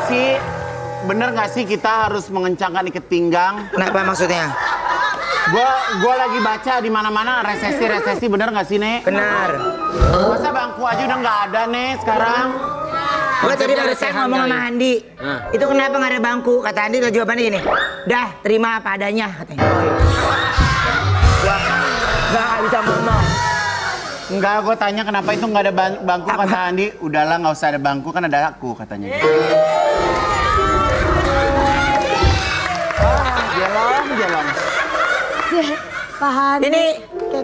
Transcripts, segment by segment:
sih? Bener nggak sih kita harus mengencangkan ikat pinggang? Kenapa maksudnya? Gua lagi baca di mana-mana resesi bener nggak sih, Nek? Benar. Masa bangku aja udah nggak ada, Nek, sekarang? Gue tadi barusan ngomong sama Andi. Itu kenapa nggak ada bangku? Kata Andi lo jawabannya gini. Dah, terima apa adanya katanya. Gak bisa ngomong. Enggak, gue tanya kenapa itu nggak ada bangku, kata Andi. Udahlah nggak usah ada bangku, kan ada aku katanya. Jelong. Paham. Ini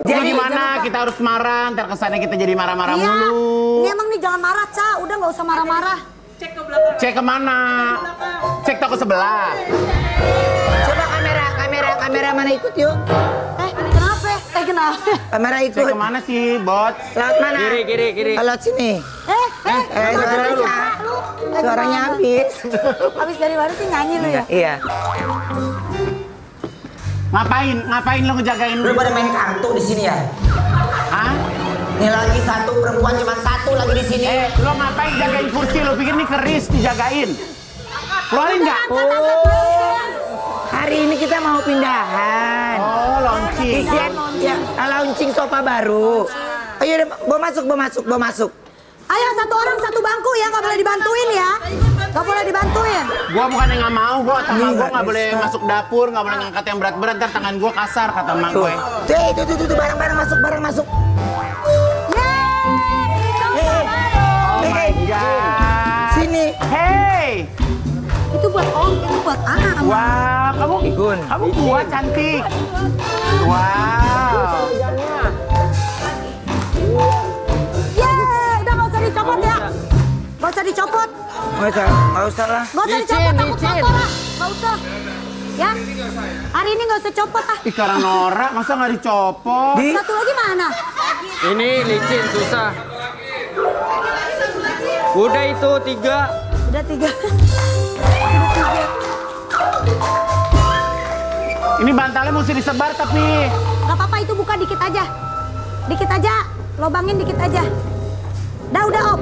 jadi gimana? Kita harus marah, ntar kesannya kita jadi marah-marah mulu. Ini emang nih jangan marah, Ca. Udah nggak usah marah-marah. Cek ke belakang. Cek kemana? Cek toko sebelah. Coba kamera mana ikut yuk. Kenapa? Kenapa? Kamera ikut. Cek kemana sih, Bot? Laut mana? Kiri. Laut sini. Suaranya habis. Habis dari mana sih nyanyi lu ya? Iya. Ngapain lo ngejagain? Lu pada main kartu di sini ya? Hah? Ini lagi satu perempuan cuma satu lagi di sini. Lo ngapain jagain kursi? Lo pikir ini keris dijagain? Keluarin nggak? Hari ini kita mau pindahan. Oh, launching. Isian ya, launching sofa baru. Ayo, bawa masuk. Ayo satu orang satu bangku ya, nggak boleh dibantuin ya. Nggak boleh dibantuin. Gua bukannya nggak mau, tangan gua nggak boleh masuk dapur, nggak boleh ngangkat yang berat-berat, ntar tangan gua kasar kata emak gue. Tuh, barang masuk. Oh my god. Sini. Hey. Itu buat Om, itu buat anak. Wah, kamu kuat cantik. Wow. Udah nggak usah dicopot ya. Nggak usah dicopot. Nggak usah lah. Nggak usah dicopot, takut kotor lah. Nggak usah. Ya, hari ini nggak usah copot ah. Ih, karena norak, masa nggak dicopot? Satu lagi mana? Ini licin, susah. Udah itu 3. Udah 3. Ini bantalnya mesti disebar tapi. Gak apa-apa, itu buka dikit aja. Dikit aja, lobangin dikit aja. Udah Om.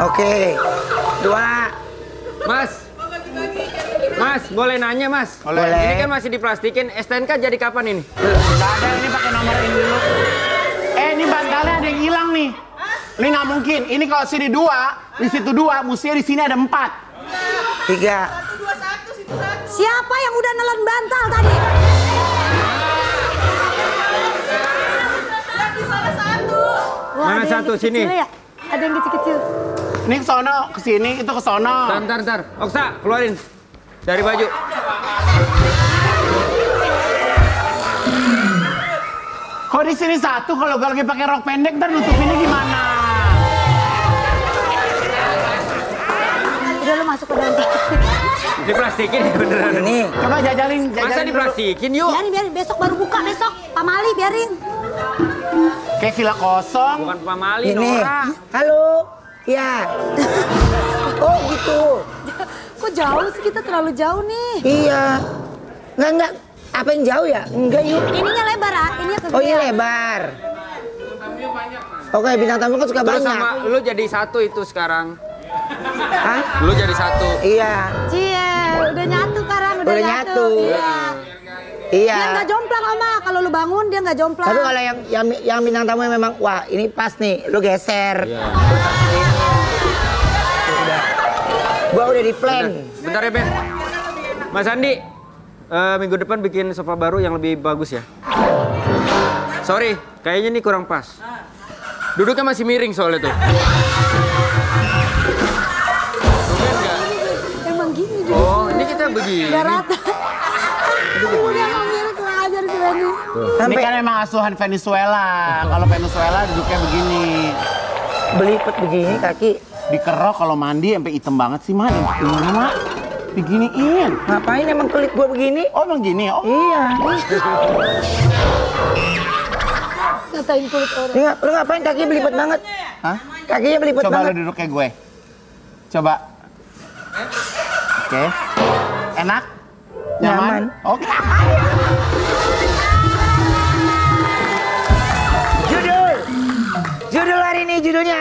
Oke. 2. Mas, boleh nanya Mas? Boleh. Ini kan masih diplastikin, STNK jadi kapan ini? Nggak ada, ini pakai nomor ini dulu. Ini bantalnya ada yang hilang nih. Ini nggak mungkin. Ini kalau sini 2, di situ 2, mestinya di sini ada 4. 3. 1, 2, 1, situ 1. Siapa yang udah nelen bantal tadi? Di sana 1. Wah, Mana ada yang 1? Sini. kecil-kecil ya? Ada yang kecil-kecil. Ini ke sono, ke sini, itu ke sono. Ntar. Oksa, keluarin. Dari baju. Kok di sini 1, kalau gue lagi pakai rok pendek, ntar nutupinnya gimana? Udah lu masuk ke dalam plastik. Diplastikin beneran. Ini. Coba jajalin Masa dulu. diplastikin yuk? Biarin, besok baru buka besok. Pak Mali biarin. Kayak villa kosong. Bukan pamali, Ini. Nora. Halo. Ya. Oh gitu. Kok jauh sih, kita terlalu jauh nih. Iya. Enggak. Apa yang jauh ya? Enggak yuk. Ininya lebar ah, ininya kegedean. Oh ini lebar. Oke, bintang tamu kan suka Terus banyak. sama lu jadi 1 itu sekarang. Hah? Lu jadi 1. Iya. Cie, udah nyatu sekarang, udah nyatu. Iya. Iya. Dia nggak jomplang Oma, kalau lu bangun dia nggak jomplang. Tapi kalau yang bintang tamu yang memang wah ini pas nih, lu geser. Iya. Gua udah di plan. Bentar ya Ben. Mas Andi, minggu depan bikin sofa baru yang lebih bagus ya. Sorry, kayaknya ini kurang pas. Duduknya masih miring soalnya tuh. Emang gini juga. Oh, ini kita begini. Udah rata. Udah mau mirip kurang ajar si Benny. Ini kan emang asuhan Venezuela. Kalau Venezuela duduknya begini. Belipet begini kaki. Dikerok kalau mandi sampai hitam banget sih, Mak. Gimana, Mak? Diginiin. Ngapain emang kulit gua begini? Oh, emang gini ya? Oh. Iya. Ngatain kulit orang. Lu ngapain kaki belipet banget? Hah? Kakinya belipet Coba banget. lu duduk kayak gue. Coba. Oke. Enak? Nyaman? Oke. Judul hari ini judulnya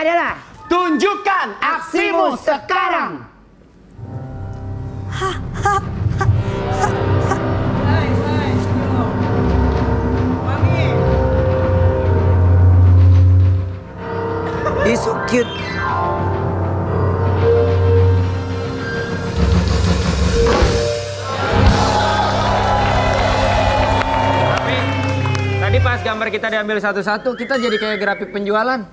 tunjukkan aksimu sekarang. He's so cute. Tadi pas gambar kita diambil satu-satu, kita jadi kayak grafik penjualan.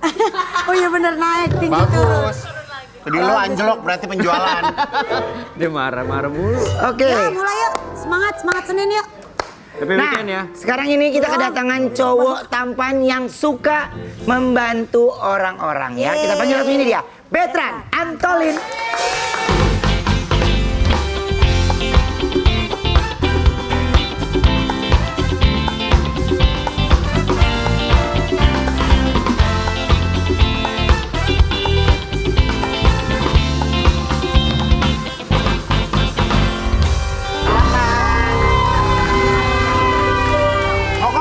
Oh iya bener, naik tinggi Bagus. Jadi lo anjlok berarti penjualan. Dia marah-marah mulu. Oke. Ya mulai yuk, semangat Senin yuk. Tapi Nah, weekend ya. sekarang ini kita kedatangan cowok tampan yang suka membantu orang-orang ya. Kita panggil langsung ini dia, Betran Antolin.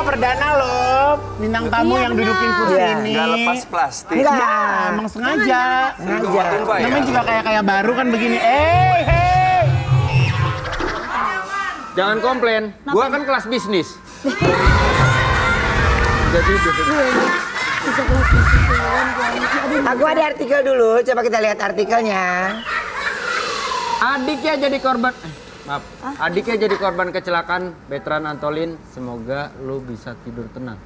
Perdana loh, bintang tamu yang dudukin kursi Iya. ini. Nggak lepas plastik. Enggak. Emang sengaja. Sengaja. Namanya juga kayak baru kan begini. Hey. Jangan komplain, gua kan kelas bisnis. Jadi Aku ada artikel dulu, coba kita lihat artikelnya. adiknya jadi korban. Maaf, adiknya jadi korban kecelakaan. Betran Antolin, semoga lu bisa tidur tenang.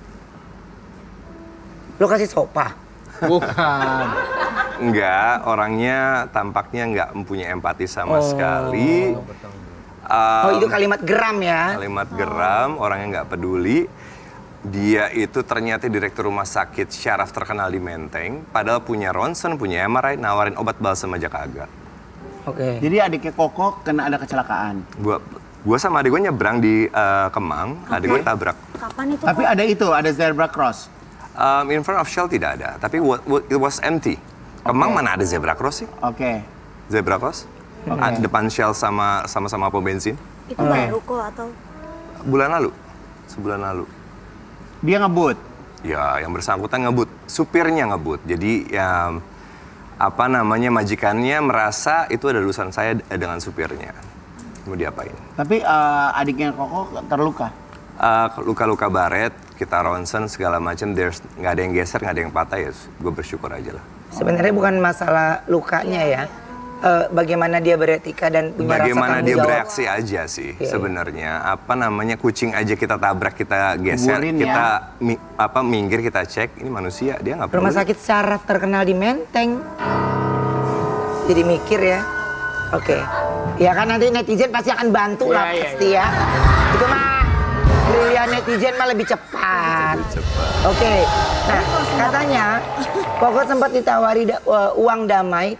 Lu kasih sopa. Bukan. Enggak, orangnya tampaknya nggak mempunyai empati sama sekali. Oh itu kalimat geram ya? Kalimat geram, orangnya nggak peduli. Dia itu ternyata direktur rumah sakit syaraf terkenal di Menteng. Padahal punya ronsen, punya MRI, nawarin obat balsam aja kagak. Oke. Jadi adiknya Koko kena ada kecelakaan. Gua sama adik gue nyebrang di Kemang, adik gue tabrak. Kapan itu? Tapi ada zebra cross. In front of Shell tidak ada, tapi it was empty. Kemang mana ada zebra cross sih? Oke. Zebra cross? Depan Shell sama pom bensin. Itu baru kok atau? Sebulan lalu. Dia ngebut. Ya, yang bersangkutan ngebut, supirnya ngebut. Jadi ya majikannya merasa itu ada urusan saya dengan supirnya. Mau diapain? Tapi adiknya Koko terluka. Luka-luka baret, kita ronsen segala macam, nggak ada yang geser, nggak ada yang patah, ya gue bersyukur aja lah. Sebenarnya bukan masalah lukanya ya. Bagaimana dia beretika dan punya rasa Bagaimana tanggung dia jawab. bereaksi aja sih Iya. sebenarnya. Kucing aja kita tabrak, kita geser, Kuburin kita minggir, kita cek, ini manusia, dia nggak peduli. Rumah sakit syaraf terkenal di Menteng. Jadi mikir ya. Oke. Ya kan nanti netizen pasti akan bantu lah pasti ya. Itu mah brilian netizen mah lebih cepat. Oke. Nah, katanya Koko sempat ditawari uang damai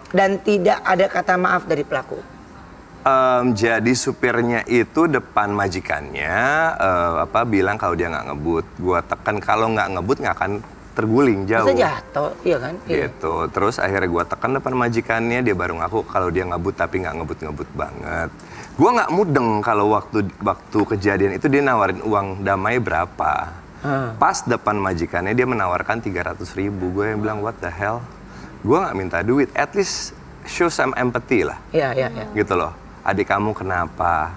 dan tidak ada kata maaf dari pelaku. Jadi supirnya itu depan majikannya bilang kalau dia nggak ngebut. Gua tekan kalau nggak ngebut nggak akan terguling jauh. Bisa jatuh, iya kan? Iya. Gitu. Terus akhirnya gua tekan depan majikannya, dia baru ngaku kalau dia ngebut tapi nggak ngebut banget. Gua nggak mudeng kalau waktu kejadian itu dia nawarin uang damai berapa. Pas depan majikannya dia menawarkan 300.000. Gue yang bilang what the hell? Gue nggak minta duit, at least show some empathy lah. Iya. Gitu loh. Adik kamu kenapa?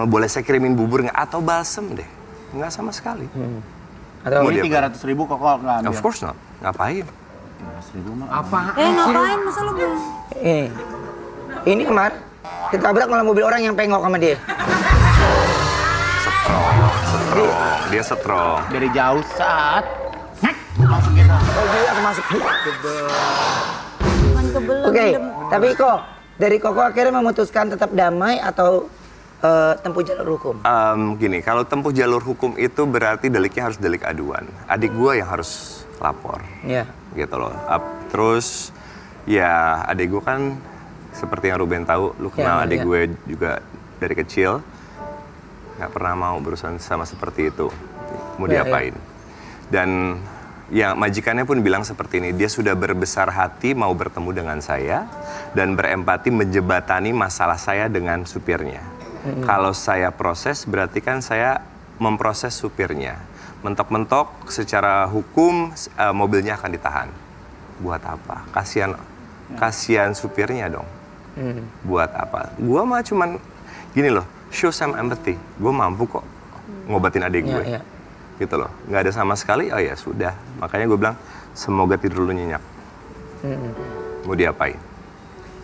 Boleh saya kirimin bubur nggak? Atau balsem deh? Nggak sama sekali. Atau Jadi 300.000 Koko nggak ambil. Of course not. Ngapain? 300.000 mah. Apaan? Ngapain masa lu belum? Ini kemarin ditabrak malah mobil orang yang pengok sama dia. Dia strong. Dari jauh saat. Langsung gitu. Oh dia langsung masuk. Cuman kebelet. Oke, tapi kok dari Koko akhirnya memutuskan tetap damai atau tempuh jalur hukum? Gini, kalau tempuh jalur hukum itu berarti deliknya harus delik aduan. Adik gue yang harus lapor. Iya. Gitu loh. Terus ya adik gue kan seperti yang Ruben tahu, lu kenal adik gue juga dari kecil. Nggak pernah mau berurusan sama seperti itu. Mau diapain? Dan ya majikannya pun bilang seperti ini, dia sudah berbesar hati mau bertemu dengan saya dan berempati menjebatani masalah saya dengan supirnya. Kalau saya proses berarti kan saya memproses supirnya. Mentok-mentok secara hukum mobilnya akan ditahan. buat apa? Kasihan supirnya dong. Buat apa? Gua mah cuman gini loh, show some empathy. Gue mampu kok ngobatin adik gue. Gitu loh. Nggak ada sama sekali, oh ya sudah. Makanya gue bilang, semoga tidur lu nyenyak. Mau diapain?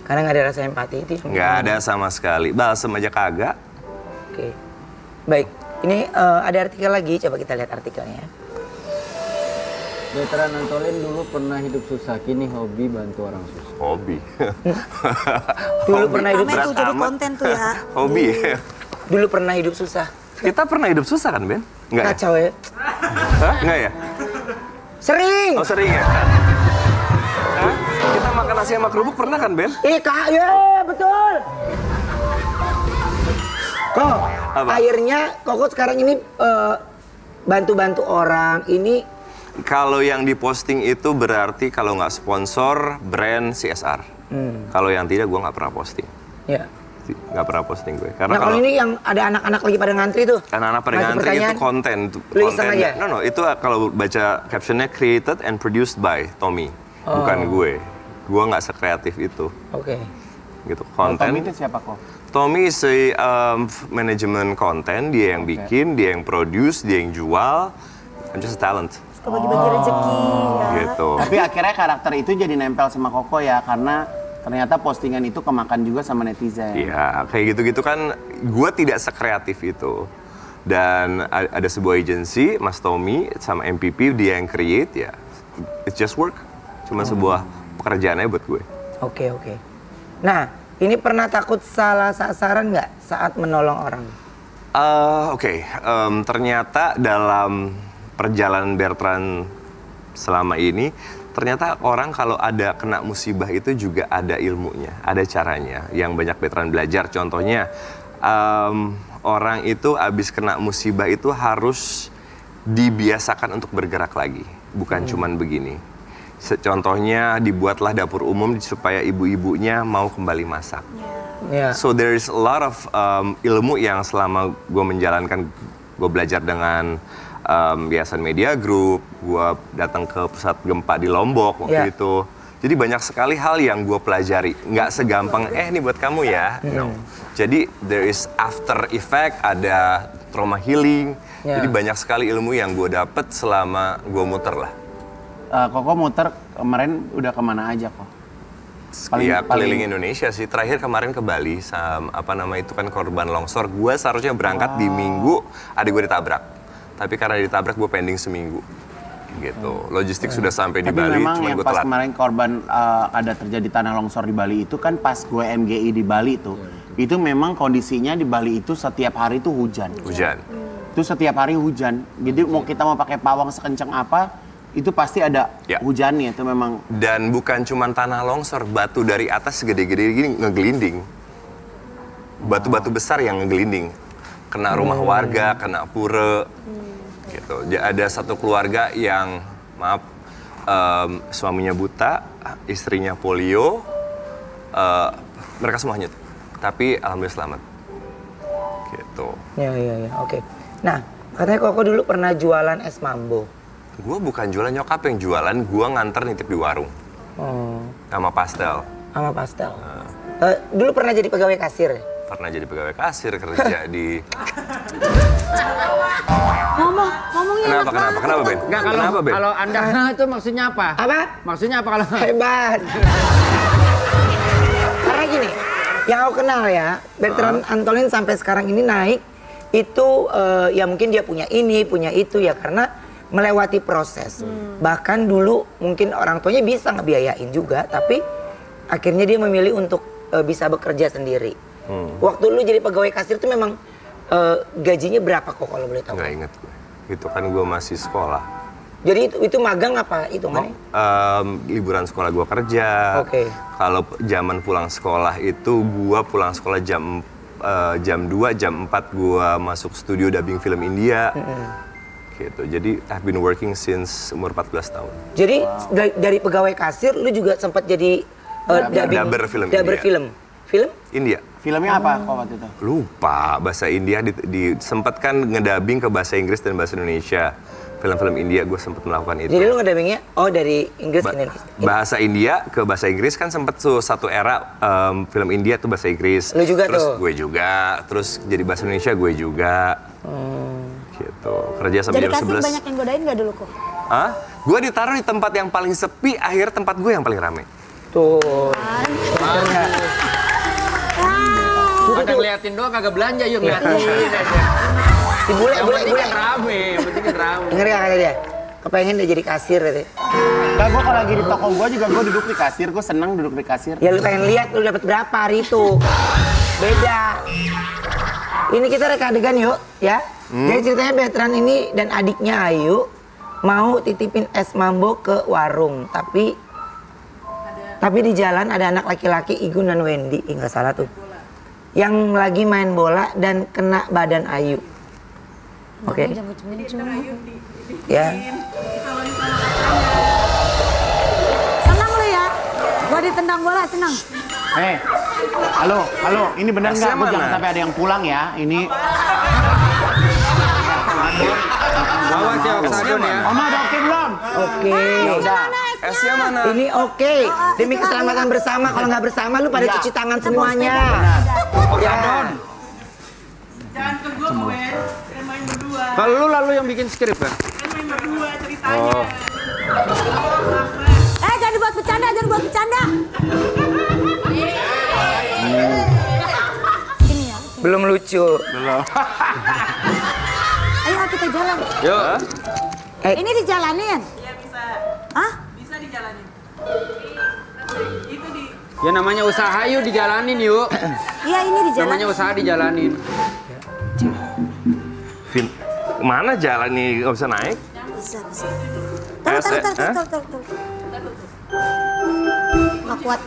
Karena nggak ada rasa empati itu. Nggak ada sama sekali. Balsem aja kagak. Oke. Baik, ini ada artikel lagi, coba kita lihat artikelnya. Veteran Antolin dulu pernah hidup susah, kini hobi bantu orang susah. Hobi. Dulu pernah hidup Rame tuh berat jadi amat. konten tuh ya. Hobi. Dulu pernah hidup susah. Kita pernah hidup susah kan, Ben? Nggak ya? Kacau ya. Hah? Nggak ya? Sering. Oh sering ya? Hah? Kita makan nasi sama kerupuk pernah kan, Ben? Kak, ya betul. Kok, Apa? akhirnya Koko sekarang ini bantu-bantu orang ini. Kalau yang diposting itu berarti kalau nggak sponsor, brand CSR. Kalau yang tidak, gue nggak pernah posting. Ya. Nggak pernah posting gue. Karena Nah kalau ini yang ada anak-anak lagi pada ngantri tuh. anak-anak pada Masih ngantri itu pertanyaan? konten. Lu iseng aja? No, itu kalau baca captionnya created and produced by Tommy. Bukan gue. Gue nggak sekreatif itu. Oke. Gitu. Tommy Konten. itu siapa kok? Tommy si manajemen konten, dia yang bikin, dia yang produce, dia yang jual. I'm just a talent. Suka bagi-bagi rezeki ya. Gitu. Tapi akhirnya karakter itu jadi nempel sama Koko ya, karena ternyata postingan itu kemakan juga sama netizen. Iya, kayak gitu-gitu kan gue tidak sekreatif itu. Dan ada sebuah agency, Mas Tommy sama MPP, dia yang create ya. It's just work. Cuma sebuah pekerjaan aja buat gue. Oke. Nah, ini pernah takut salah sasaran nggak saat menolong orang? Oke. Ternyata dalam perjalanan Bertrand selama ini, ternyata orang kalau ada kena musibah itu juga ada ilmunya, ada caranya yang banyak Bertrand belajar. Contohnya, orang itu abis kena musibah itu harus dibiasakan untuk bergerak lagi, bukan cuman begini. Contohnya dibuatlah dapur umum supaya ibu-ibunya mau kembali masak. Ya. So there is a lot of ilmu yang selama gue menjalankan, gue belajar dengan Yayasan Media Group, gue datang ke pusat gempa di Lombok waktu itu. Jadi banyak sekali hal yang gue pelajari. Nggak segampang, ini buat kamu ya. No. Jadi there is after effect, ada trauma healing. Jadi banyak sekali ilmu yang gue dapet selama gue muter lah. Koko muter kemarin udah kemana aja kok? Keliling Indonesia sih. Terakhir kemarin ke Bali, itu kan korban longsor. Gue seharusnya berangkat di Minggu, adik gue ditabrak. Tapi karena ditabrak gue pending seminggu. Gitu. Logistik sudah sampai di Bali, memang cuman yang gue pas telat. kemarin korban ada terjadi tanah longsor di Bali itu kan pas gue MGI di Bali tuh. Itu memang kondisinya di Bali itu setiap hari itu hujan. Hujan. Itu setiap hari hujan. Jadi mau kita mau pakai pawang sekencang apa, itu pasti ada hujannya. Itu memang. Dan bukan cuma tanah longsor, batu dari atas segede-gede gini ngegelinding. Batu-batu besar yang ngegelinding. Kena rumah warga, kena pura. Gitu. Ada satu keluarga yang, suaminya buta, istrinya polio, mereka semua hanyut. Tapi alhamdulillah selamat. Gitu. Ya, oke. Nah, katanya Koko dulu pernah jualan es mambo. Gue bukan jualan, nyokap yang jualan, gue nganter nitip di warung. Sama pastel. Sama pastel. Dulu pernah jadi pegawai kasir ya? Pernah jadi pegawai kasir, kerja di... Ngomongnya Kenapa, Ben? Enggak, kalau Anda itu maksudnya apa? Apa? Maksudnya apa kalau... Hebat. Karena gini, yang aku kenal ya, Bertrand Antolin sampai sekarang ini naik, itu ya mungkin dia punya ini, punya itu ya, karena melewati proses. Bahkan dulu mungkin orang tuanya bisa ngebiayain juga, tapi akhirnya dia memilih untuk bisa bekerja sendiri. Waktu lu jadi pegawai kasir itu memang gajinya berapa kok kalau boleh tahu? Nggak inget gue. Itu kan gue masih sekolah. Jadi itu magang apa hitungannya? Liburan sekolah gue kerja. Oke. Kalau zaman pulang sekolah itu gue pulang sekolah jam 2, jam 4 gue masuk studio dubbing film India. Gitu. Jadi I've been working since umur 14 tahun. Jadi dari pegawai kasir lu juga sempat jadi Dubber film Dubber India. Film? India. Filmnya apa kok waktu itu? Lupa bahasa India sempat kan ngedubbing ke bahasa Inggris dan bahasa Indonesia. film-film India gue sempet melakukan itu. Jadi lu ngedubbingnya dari Inggris ke Indonesia? Bahasa India ke bahasa Inggris kan sempet tuh satu era film India tuh bahasa Inggris. Lu juga terus tuh? Gue juga, terus jadi bahasa Indonesia gue juga. Gitu, kerja sampai Jadi jam kasih 11. banyak yang godain gak dulu kok? Hah? Gue ditaruh di tempat yang paling sepi, akhir tempat gue yang paling rame. Tuh. Pada ngeliatin doang kagak belanja yuk ngeliatin. Si bule. Yang rame, yang penting kan rame. Denger ya kata dia? Kepengen dia jadi kasir gitu. Nah, gue kalau lagi di toko gue juga gue duduk di kasir, gue seneng duduk di kasir. Ya lu pengen lihat lu dapat berapa hari itu. Beda. Ini kita reka adegan yuk, ya. Jadi ceritanya Betran ini dan adiknya Ayu mau titipin es mambo ke warung, tapi di jalan ada anak laki-laki Igun dan Wendy, nggak salah tuh, yang lagi main bola dan kena badan Ayu. Oke. Ya. Senang lu ya? Gua ditendang bola senang. Halo, ini benar nggak? Esnya Gue jangan mana? sampai ada yang pulang ya. Ini. Awas ya oktagon ya. Oma udah oke belum? Oke. Ya udah. Esnya mana? Ini oke. Demi keselamatan bersama. Kalau nggak bersama lu pada Iya. cuci tangan semuanya. Ya. Jangan ke gue, Wen. Kan main berdua. Kalau lu lalu yang bikin skrip kan? Kan main berdua ceritanya. Jangan dibuat bercanda, jangan buat bercanda. Gini ya. Belum lucu. Ayo kita jalan. Yuk. Ini dijalanin. Iya bisa. Hah? Bisa dijalanin. Itu di... Ya namanya usaha yuk dijalanin yuk. Iya ini dijalanin. Namanya usaha dijalanin. Vin, mana jalan nih? Gak bisa naik? Bisa. Taruh. Nggak kuat.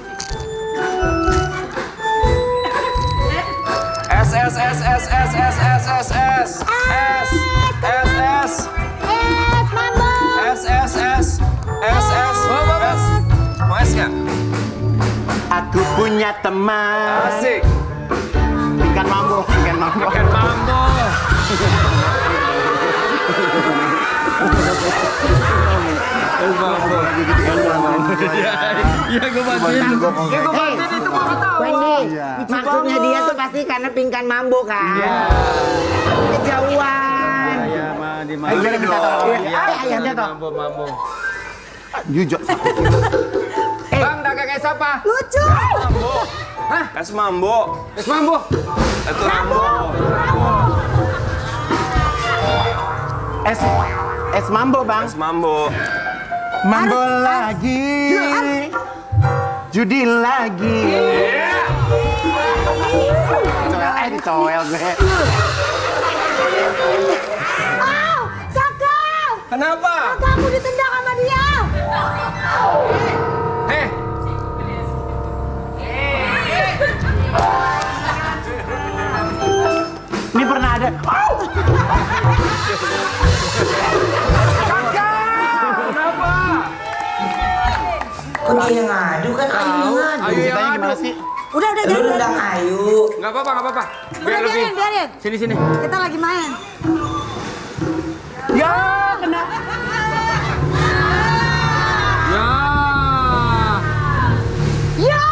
Mau es nggak? Aku punya teman. Asik. Ikan mambo. Mambo. Iya gue bantuin. Wendy, maksudnya dia tuh pasti karena pingkan mambo kan? Iya. Kejauhan. Iya, mah di mana? Ayo, minta tolong. Iya, minta tolong. Mambo. Jujur. Bang, dagang es apa? Lucu. Es mambo. Es mambo. Itu mambo. Es mambo, Bang. Es mambo. Mambo lagi. Judi lagi. Dicowel gue. Cakep. Kenapa? Kamu ditendang sama dia. Ini pernah ada. Kok dia yang ngadu kan Ayu yang ngadu. Ayu yang Ceritanya gimana ngadu. sih? Udah Lu jangan. undang Ayu. Nggak apa-apa. Udah biarin. Sini. Kita lagi main. Ya, kena. Ya.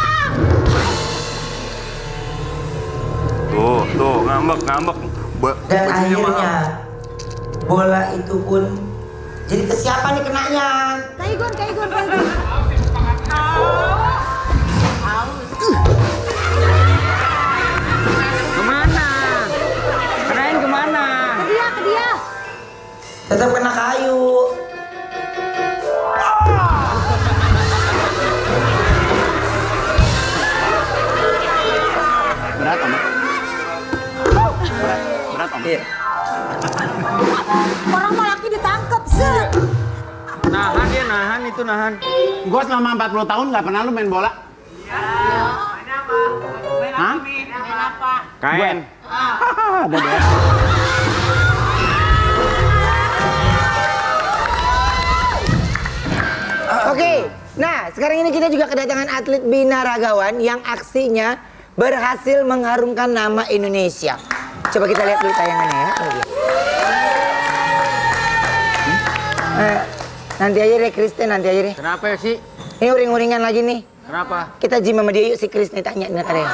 Tuh, ngambek. Dan akhirnya bola itu pun jadi ke siapa nih kenanya? Kaigun. Kemana? Kerain kemana? Ke dia. Tetap kena kayu. Berat, Om. Berat, Om. Iya. Orang mau laki ditangkap, set. Nahan itu. Gue selama 40 tahun nggak pernah lu main bola. Main apa? Main Hah? apa, Min? Main apa? Kain. Ada deh. Oke, nah sekarang ini kita juga kedatangan atlet binaragawan yang aksinya berhasil mengharumkan nama Indonesia. Coba kita lihat dulu tayangannya ya. Nanti aja deh Kristen, nanti aja deh. Kenapa ya sih? Ini uring-uringan lagi nih. Kenapa? Kita gym sama dia yuk, si Chris nih tanya nih katanya.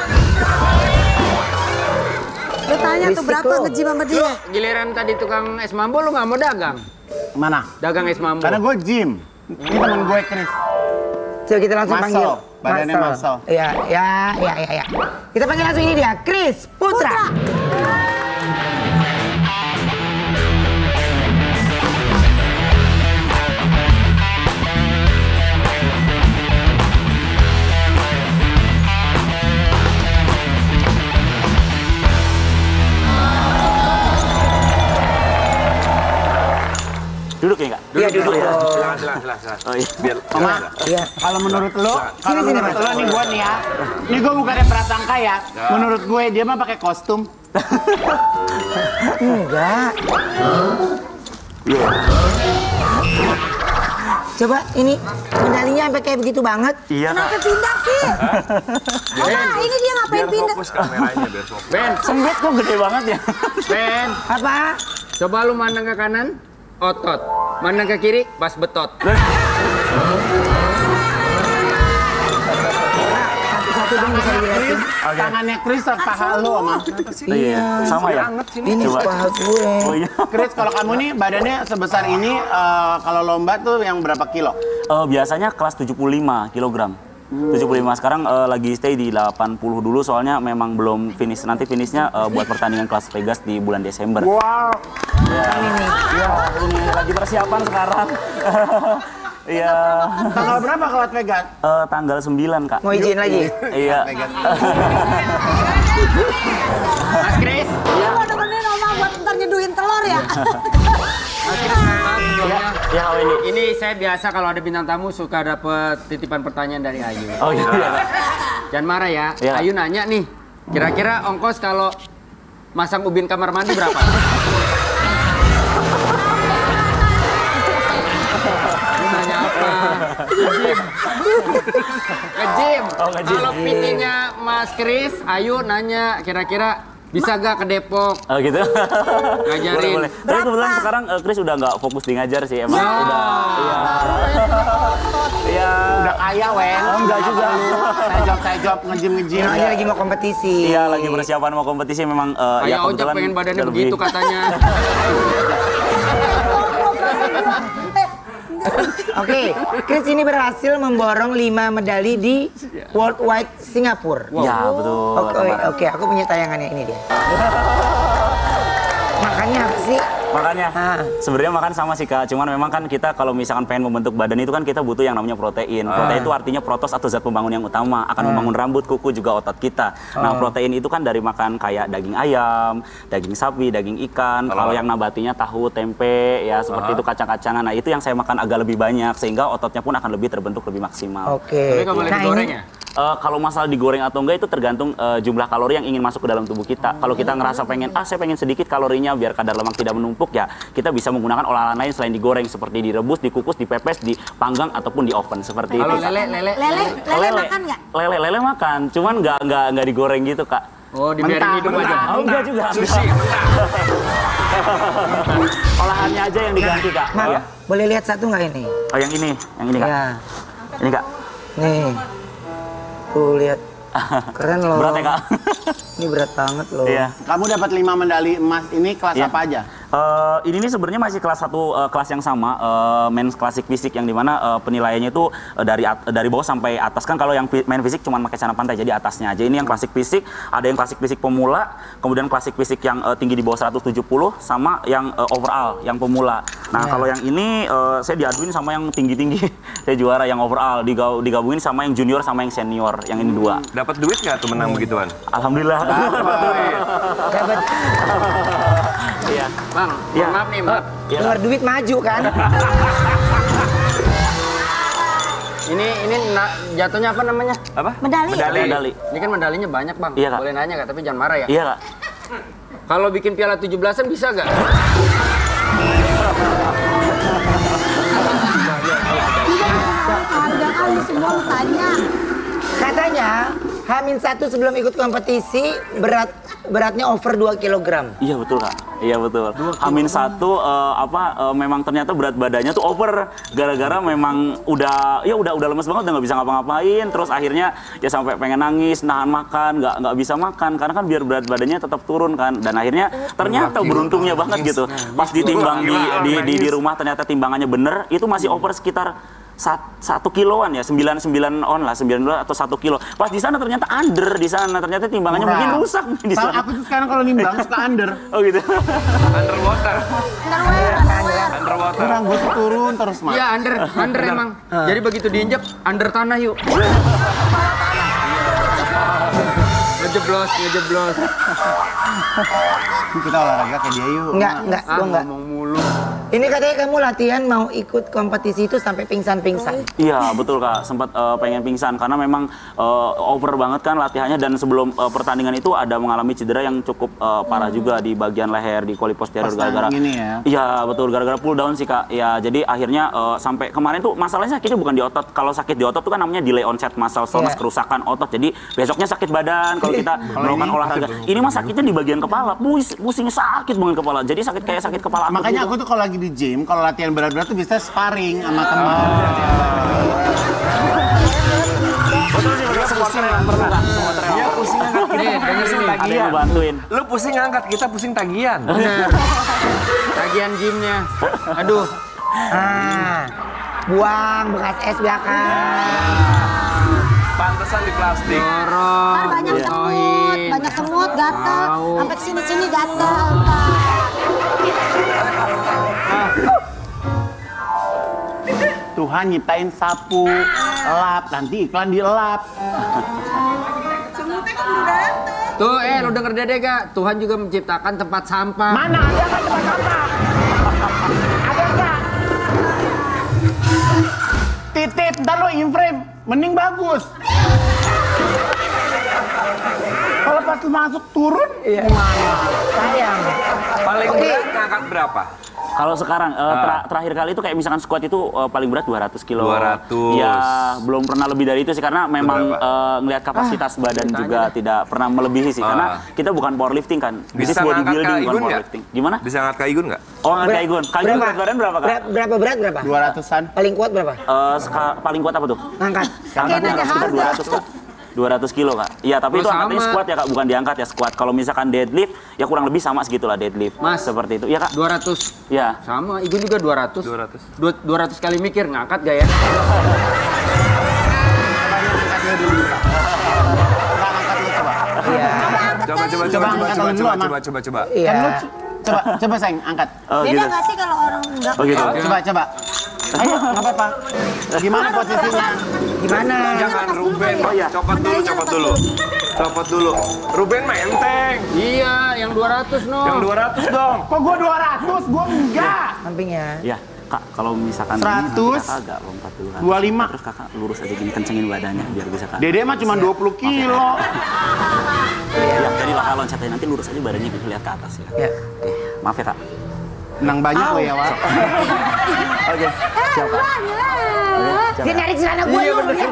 Lu tanya tuh Berisik berapa lu. nge-gym sama dia. Giliran tadi tukang es mambo lu nggak mau dagang? Mana? Dagang es mambo. Karena gue gym. Ini temen gue Chris. Coba kita langsung Muscle. panggil. Badannya muscle. Iya. Kita panggil langsung ini dia, Chris Putra. Duduk ya, Kak? Iya, duduk. Silakan. Oh iya. Biar Oma, Iya. kalau menurut lo, Sini, menurut Mas. lo nih gue nih ya, ini gue bukannya prasangka ya. Menurut gue dia mah pakai kostum. Enggak. Coba ini medalinya sampai kayak begitu banget. Iya, Kak. Kenapa pindah sih? Oma, ini dia ngapain biar pindah? fokus kameranya, biar fokus. Ben, Sembet kok gede banget ya. Ben, Apa? coba lu mandang ke kanan, otot. Mandang ke kiri, pas betot. Satu-satu dong bisa dilihatin. Tangannya Chris atau paha lo, Oma? Iya, sama ya. Ini Coba. paha gue. Oh iya. Chris, kalau kamu nih badannya sebesar ini, kalau lomba tuh yang berapa kilo? Biasanya kelas 75 kilogram. 75 sekarang lagi stay di 80 dulu soalnya memang belum finish. Nanti finishnya buat pertandingan kelas Vegas di bulan Desember. Wow. Ini lagi persiapan sekarang. Iya. Tanggal berapa kalau Vegas? Tanggal 9, Kak. Mau izin lagi? Iya. Mas Chris, Lu mau nemenin Oma buat ntar nyeduhin telur ya? Mas Chris, maaf sebelumnya. Ya, oh ini. Ini saya biasa kalau ada bintang tamu suka dapet titipan pertanyaan dari Ayu. Oh iya, Kak. Jangan marah ya. Iya. Ayu nanya nih, kira-kira ongkos kalau masang ubin kamar mandi berapa? Lu nanya apa? Nge-gym. Nge-gym. Oh, nge-gym. Kalau PT-nya Mas Chris, Ayu nanya kira-kira bisa gak ke Depok? Oh gitu. Ngajarin. Boleh. Tapi kebetulan sekarang Chris udah nggak fokus di ngajar sih emang. Udah. Iya. Iya. Udah kaya, Wen. Oh, enggak juga. Saya jawab ngejim-ngejim. Ini lagi mau kompetisi. Iya, lagi persiapan mau kompetisi memang ya Kayak Ojak pengen badannya begitu katanya. Oke, Chris ini berhasil memborong 5 medali di Worldwide Singapura. Ya, betul. Oke, aku punya tayangannya ini dia. Makannya apa sih? Makanya sebenarnya makan sama sih, Kak. Cuman memang kan kita kalau misalkan pengen membentuk badan itu kan kita butuh yang namanya protein. Protein itu artinya protos atau zat pembangun yang utama, akan membangun rambut, kuku, juga otot kita. Nah, protein itu kan dari makan kayak daging ayam, daging sapi, daging ikan. Kalau yang nabatinya tahu, tempe, ya seperti itu, kacang-kacangan. Nah, itu yang saya makan agak lebih banyak sehingga ototnya pun akan lebih terbentuk lebih maksimal. Oke. Tapi nggak boleh digoreng ya? Kalau masalah digoreng atau enggak itu tergantung jumlah kalori yang ingin masuk ke dalam tubuh kita. Kalau kita ngerasa pengen, saya pengen sedikit kalorinya biar kadar lemak tidak menumpuk, ya kita bisa menggunakan olahan lain selain digoreng seperti direbus, dikukus, dipepes, dipanggang ataupun di oven seperti Kalau itu. Lele makan nggak? Lele makan, cuman nggak digoreng gitu, Kak. Oh, dibiarin hidup aja. Oh, enggak juga. Sushi. Olahannya aja yang diganti, Kak. Mas, Iya. boleh lihat satu nggak ini? Oh, yang ini, Kak. Ya, Ini, Kak. nih. Tuh lihat. Keren loh. Berat ya, Kak? Ini berat banget loh. Iya. Kamu dapat 5 medali emas ini kelas Iya. apa aja? Ini nih sebenarnya masih kelas 1, kelas yang sama, men's klasik fisik, yang dimana penilaiannya itu dari bawah sampai atas. Kan kalau yang main fisik cuma pakai celana pantai, jadi atasnya aja. Ini yang klasik fisik, ada yang klasik fisik pemula, kemudian klasik fisik yang tinggi di bawah 170, sama yang overall, yang pemula. Nah, kalau yang ini saya diaduin sama yang tinggi-tinggi. Saya juara yang overall, digabungin sama yang junior sama yang senior, yang ini 2. Dapat duit nggak tuh menang begituan? Alhamdulillah. Dapat Iya. Bang, Iya. maaf nih, maaf. keluar duit maju kan? Ini jatuhnya apa namanya? Apa? Medali. Medali. Ini kan medalinya banyak, Bang. Iya, Kak. Boleh nanya nggak? Tapi jangan marah ya. Iya, Kak. Kalau bikin piala 17-an bisa nggak? Harga kali semua lu tanya. Katanya H-1 sebelum ikut kompetisi beratnya over 2 kg. Iya betul Kak, iya betul. H-1 memang ternyata berat badannya tuh over gara-gara memang udah lemes banget, udah nggak bisa ngapa-ngapain, terus akhirnya ya sampai pengen nangis, nahan makan, nggak bisa makan karena kan biar berat badannya tetap turun kan, dan akhirnya ternyata beruntungnya banget gitu. Pas ditimbang di rumah ternyata timbangannya bener, itu masih over sekitar 1 kiloan ya, 99 on lah, 9 atau 1 kilo. Pas di sana ternyata under, di sana ternyata timbangannya mungkin rusak di sana. Aku tuh sekarang kalau nimbang suka under. Oh gitu. Underwater. Kurang gue tuh turun terus, Mas. Iya, under emang. Jadi begitu diinjek, under tanah yuk. Ngejeblos. Kita olahraga kayak dia yuk. Enggak, gua enggak. Ngomong mulu. Ini katanya kamu latihan mau ikut kompetisi itu sampai pingsan-pingsan. Iya betul Kak, sempat pengen pingsan karena memang over banget kan latihannya, dan sebelum pertandingan itu ada mengalami cedera yang cukup parah juga di bagian leher, di koli posterior gara-gara. Iya betul, gara-gara pull down sih Kak. Ya jadi akhirnya sampai kemarin tuh masalahnya sakitnya bukan di otot. Kalau sakit di otot tuh kan namanya delay onset muscle soreness, kerusakan otot. Jadi besoknya sakit badan kalau kita melakukan olahraga. Ini mah sakitnya di bagian kepala, pusingnya sakit banget kepala. Jadi sakit kayak sakit kepala. Makanya aku tuh kalau lagi di gym, kalau latihan berat-berat tuh bisa sparring sama teman. Betul sih, betul supporter yang pernah. Dia pusing angkat kita, pusing tagihan. Bantuin. Lu pusing angkat kita, pusing tagihan. Bener. Tagihan gymnya. Aduh. Buang bekas es belakang. Pantesan di plastik. Dorong. Kan banyak semut, gatel, sampai sini gatel. Tuhan nyiptain sapu, elap, nanti iklan dielap. Semutnya keburu datang. Tuh, lu denger Dede gak? Tuhan juga menciptakan tempat sampah. Mana ada kan tempat sampah? Ada nggak? Titip, ntar lo in-frame, mending bagus. Kalau pas lu masuk turun, gimana? Sayang. Paling berat ngangkat berapa? Kalau sekarang terakhir kali itu kayak misalkan squat itu paling berat 200 kilo. 200. Ya belum pernah lebih dari itu sih karena memang ngelihat kapasitas badan juga tidak pernah melebihi sih karena kita bukan powerlifting kan. Bisa This bodybuilding ngangkat bukan Igun powerlifting. Gimana? Bisa ngangkat Kak Igun nggak? Oh ngangkat Kak Igun. Kak Igun berat badan berapa Kak? Berapa berat berapa? 200-an. Paling kuat berapa? Paling kuat apa tuh? Ngangkat. Angkatnya sekitar 200 Kak. 200 kilo Kak. Iya tapi itu angkatnya squat ya Kak, bukan diangkat ya squat. Kalau misalkan deadlift ya kurang lebih sama segitulah deadlift. Mas, seperti itu. Iya Kak. 200. Iya. Sama, Igun juga 200. 200 kali mikir, ngangkat gak ya? Coba. Iya. Coba sayang, angkat. Beda nggak sih kalau orang nggak? Oh gitu. Coba. Ayo, nggak apa-apa. Gimana posisinya? Gimana? Jangan Ruben, copot dulu. Ruben mah enteng. Iya, yang 200 no. Yang 200 dong. Kok gua 200? Gua enggak. Sampingnya. Iya. Kak, kalau misalkan 100, kakak agak lompat dulu. 25. Terus kakak lurus aja gini, kencengin badannya biar bisa Kak. Dede mah cuma 20 kilo. Iya, jadi lah loncatnya nanti lurus aja badannya gitu lihat ke atas ya. Ya. Oke, maaf ya Kak. Menang banyak lo ya, Wak. Oke, siap Kak. Dia nyari celana gue Iya dulu. bener.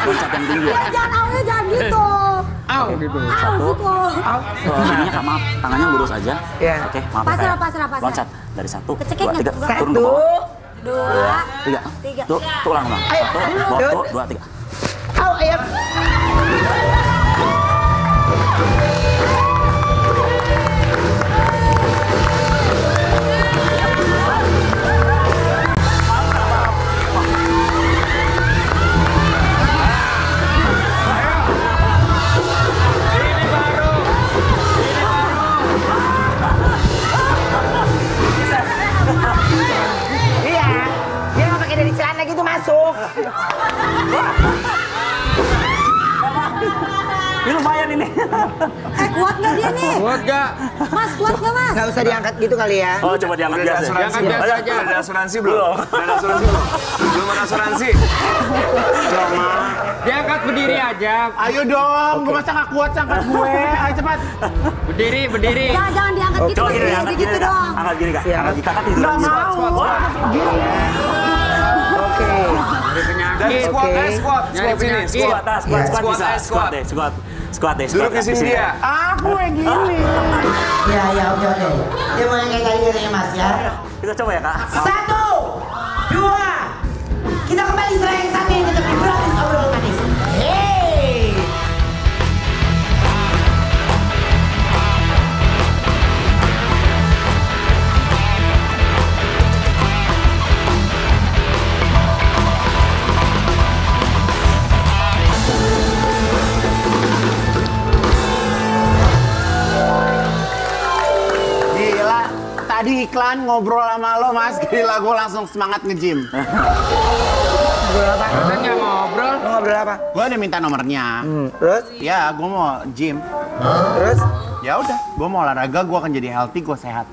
Loncat yang tinggi ya. Jangan gitu. Au. Gitu. Ininya Kak, maaf, tangannya lurus aja. Iya. Oke, maaf ya, Kak. Pasrah. Loncat dari 1, 2, Keceknya 3, juga. turun ke 1, bawah. 2, 3. 3. Tuh, ulang. 1, 2, 3. au ayam. Iya, dia nggak pakai dari celana gitu masuk. Ini lumayan ini. Kuat nggak dia nih? Kuat gak? Mas, kuat nggak Mas? Nggak usah diangkat gitu kali ya. Oh, coba diangkat biasa. Diangkat biasa aja. Ada asuransi belum? Belum ada asuransi. Diangkat berdiri aja. Ayo dong, gua masa nggak kuat angkat gue. Ayo cepat. Berdiri. Jangan diangkat gitu Coba Mas, gini, angkat gitu gini, Kak. doang. Angkat gini, Kak. Siap. Angkat gini, Kakak tiduran. Oke. Dan sinergi. Squat, Oke. squat. Nyari sinergi. Squat bisa. Squat deh. Duduk di sini dia. Aku yang gini. Ya, oke. Dia mau yang kayak tadi katanya Mas ya. Kita coba ya, Kak. 1, 2. Kita kembali setelah yang satu ini tetap di Brownies Obrolan Manis. Hey. Gila, tadi iklan ngobrol sama lo Mas, gila gue langsung semangat nge-gym. Ngobrol apa? Kan nggak ngobrol. Mau ngobrol apa? Gue udah minta nomornya. Terus? Ya, gue mau gym. Terus? Ya udah, gue mau olahraga, gue akan jadi healthy, gue sehat.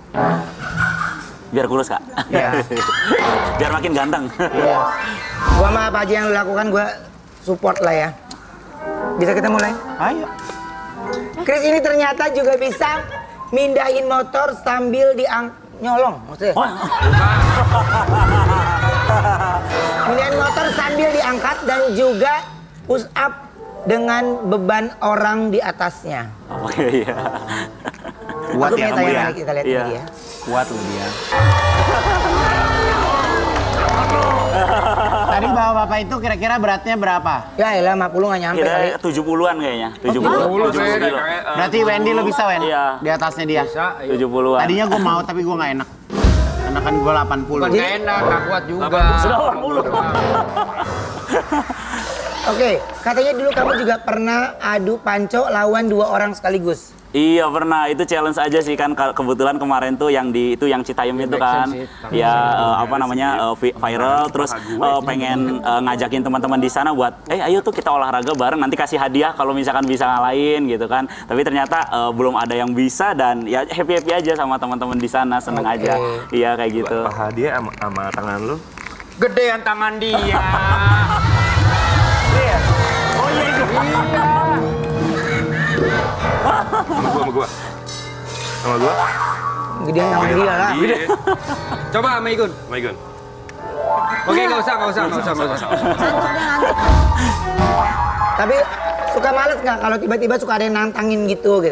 Biar kurus, Kak. Iya. Biar makin ganteng. Iya. Gua mah apa aja yang lu lakukan gua support lah ya. Bisa kita mulai? Ayo. Chris ini ternyata juga bisa mindahin motor sambil nyolong maksudnya. Mindahin motor sambil diangkat dan juga push up dengan beban orang di atasnya. Oke, iya. Kuat Aku ya minta kamu yang ya. lain, kita lihat Iya. ini ya. Kuat lo dia. Tadi bapak-bapak itu kira-kira beratnya berapa? Ya elah 50 nggak nyampe kali. Kira 70-an kayaknya. 70 kilo. Berarti Wendy lo bisa, Wen? Iya. Di atasnya dia. 70-an. Tadinya gue mau, tapi gue nggak enak. Karena kan gue 80. Bukan nggak enak, nggak kuat juga. Sudah 80. Oke, katanya dulu kamu juga pernah adu panco lawan 2 orang sekaligus. Iya pernah, itu challenge aja sih kan kebetulan kemarin tuh yang yang Citayam itu kan ya apa namanya viral terus pengen ngajakin teman-teman di sana buat ayo tuh kita olahraga bareng nanti kasih hadiah kalau misalkan bisa ngalahin gitu kan. Tapi ternyata belum ada yang bisa dan ya happy aja sama teman-teman di sana, seneng aja. Iya kayak gitu. Apa hadiah sama tangan lu? Gedean tangan dia. Oh iya itu. Sama gua. Gedean sama dia lah. Coba sama Igun. My God. Oke, nggak usah. Tapi suka males nggak kalau tiba-tiba suka ada yang nantangin gitu?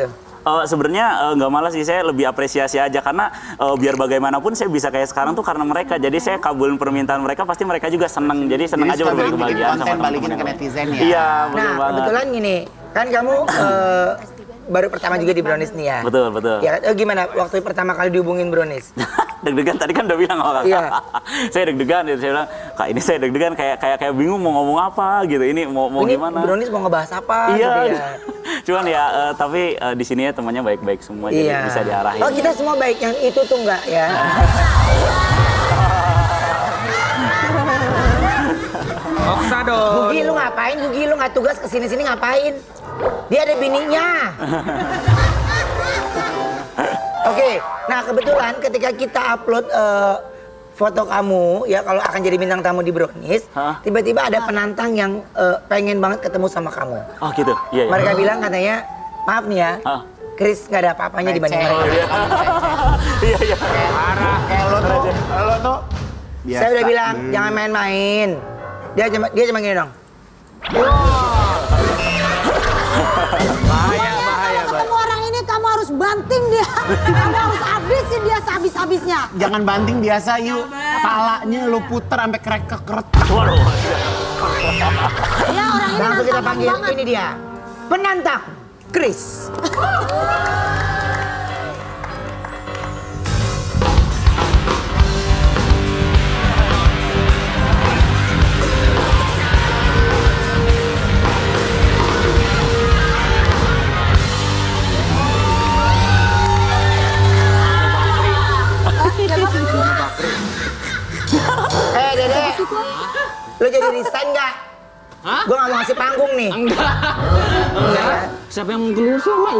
Sebenarnya nggak malas sih, saya lebih apresiasi aja karena biar bagaimanapun saya bisa kayak sekarang tuh karena mereka. Jadi saya kabulin permintaan mereka, pasti mereka juga seneng. Jadi seneng aja suka berbagi bikin kebahagiaan konten sama balikin teman-teman ke yang lain. netizen ya? Iya, betul Nah, banget. kebetulan gini, kan kamu baru pertama juga di Brownies nih ya? Betul. Ya, gimana waktu pertama kali dihubungin Brownies? Deg-degan tadi kan udah bilang sama kakak. Iya. Saya deg-degan, saya bilang, Kak ini saya deg-degan kayak bingung mau ngomong apa gitu. Ini mau Ini gimana? Brownies mau ngebahas apa? Iya. Gitu ya? Cuman ya tapi di sini ya temannya baik-baik semua jadi bisa diarahin. Oh kita semua baik, yang itu tuh enggak ya? Oksa dong. Gugi lu ngapain? Gugi lu nggak tugas kesini-sini ngapain? Dia ada bininya. Oke, nah kebetulan ketika kita upload foto kamu ya kalau akan jadi bintang tamu di Brownies, tiba-tiba ada penantang yang pengen banget ketemu sama kamu. Oh gitu, iya. Mereka bilang katanya, maaf nih ya, Chris nggak ada apa-apanya dibanding mereka. Iya. Parah, kayak lo tuh. Biasa. Saya udah bilang jangan main-main. Dia cuma gini dong. Bahaya. Ketemu orang ini kamu harus banting dia. Kamu harus habisin dia sehabis-habisnya. Jangan banting biasa yuk. Palanya lo puter sampai keret. Waduh. Ya orang ini Langsung kita nantang panggil banget. ini dia, penantang Chris. Dede, lo jadi resign nggak? Hah? Gue nggak mau ngasih panggung nih. Enggak. Siapa yang menggelur sama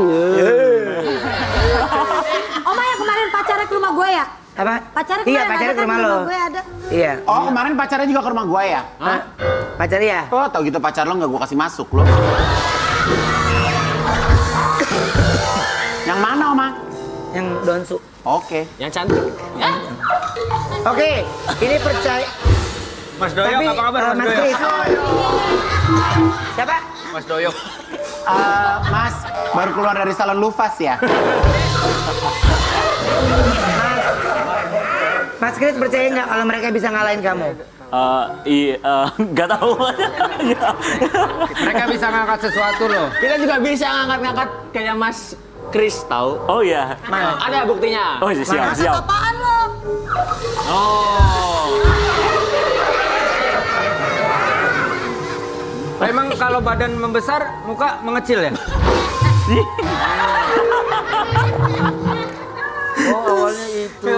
Oma yang kemarin pacarnya ke rumah gue ya? Apa? Pacarnya Iya, kemarin pacarnya ada ke kan rumah di lo. gue ada. Iya. Oh kemarin pacarnya juga ke rumah gua ya? Hah? Pacar ya? Oh tau gitu pacar lo nggak gua kasih masuk lo. Yang mana Oma? Yang Donsu. Oke. Yang cantik. Oke, ini percaya. Mas Doyok, Tapi, apa kabar Mas Mas Doyok? Kris. Siapa? Mas Doyok. Mas, baru keluar dari salon Lufas ya? Mas Kris percaya nggak kalau mereka bisa ngalahin kamu? Nggak tahu. Mereka bisa ngangkat sesuatu loh. Kita juga bisa ngangkat-ngangkat kayak Mas Kris tahu. Oh iya. Ada buktinya. Oh siap, Angkat siap. apaan lo? Oh. Emang kalau badan membesar, muka mengecil ya? Oh, awalnya itu.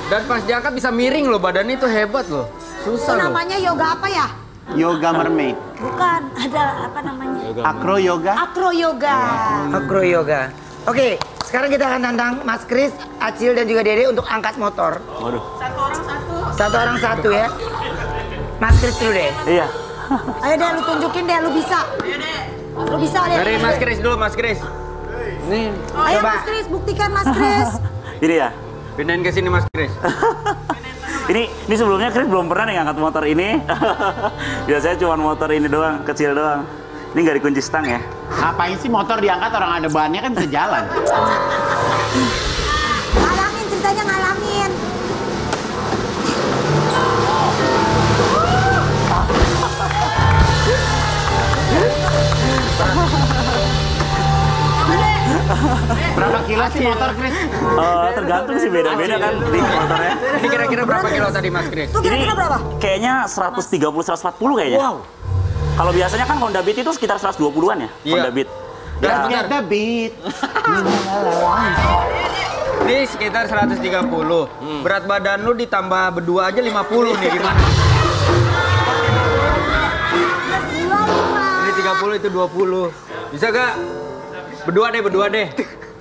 Dan pas diangkat bisa miring loh, badannya itu hebat loh. Itu Susah loh. namanya yoga apa ya? Yoga mermaid. Bukan, ada apa namanya? Acro yoga. Acro yoga. Acro yoga. Oke, sekarang kita akan tantang Mas Kris, Acil dan juga Dede untuk angkat motor. Waduh. Satu orang satu ya. Mas Kris dulu deh. Iya. Ayo deh, lu tunjukin deh, lu bisa. Lu bisa deh. Dari Mas Kris dulu, Mas Kris. Nih. Ayo Coba. Mas Kris, buktikan Mas Kris. Ini ya. Pindahin ke sini Mas Kris. Ini sebelumnya Kris belum pernah nih ngangkat motor ini. Biasanya cuma motor ini doang, kecil doang. Ini nggak dikunci stang ya. Ngapain sih motor diangkat, orang ada bahannya kan bisa jalan. Ngalangin, ceritanya ngalangin. Berapa kilo sih motor, Kris? Tergantung sih beda-beda kan di motornya. Ini kira-kira berapa kilo tadi Mas Kris? Itu kira-kira berapa? Kayaknya 130-140 kayaknya. Wow. Kalau biasanya kan Honda Beat itu sekitar 120-an ya, Iya. Honda Beat. Let's get the beat. Ini sekitar 130. Berat badan lu ditambah berdua aja 50 nih, gimana? Ini 30 itu 20. Bisa gak? Berdua deh.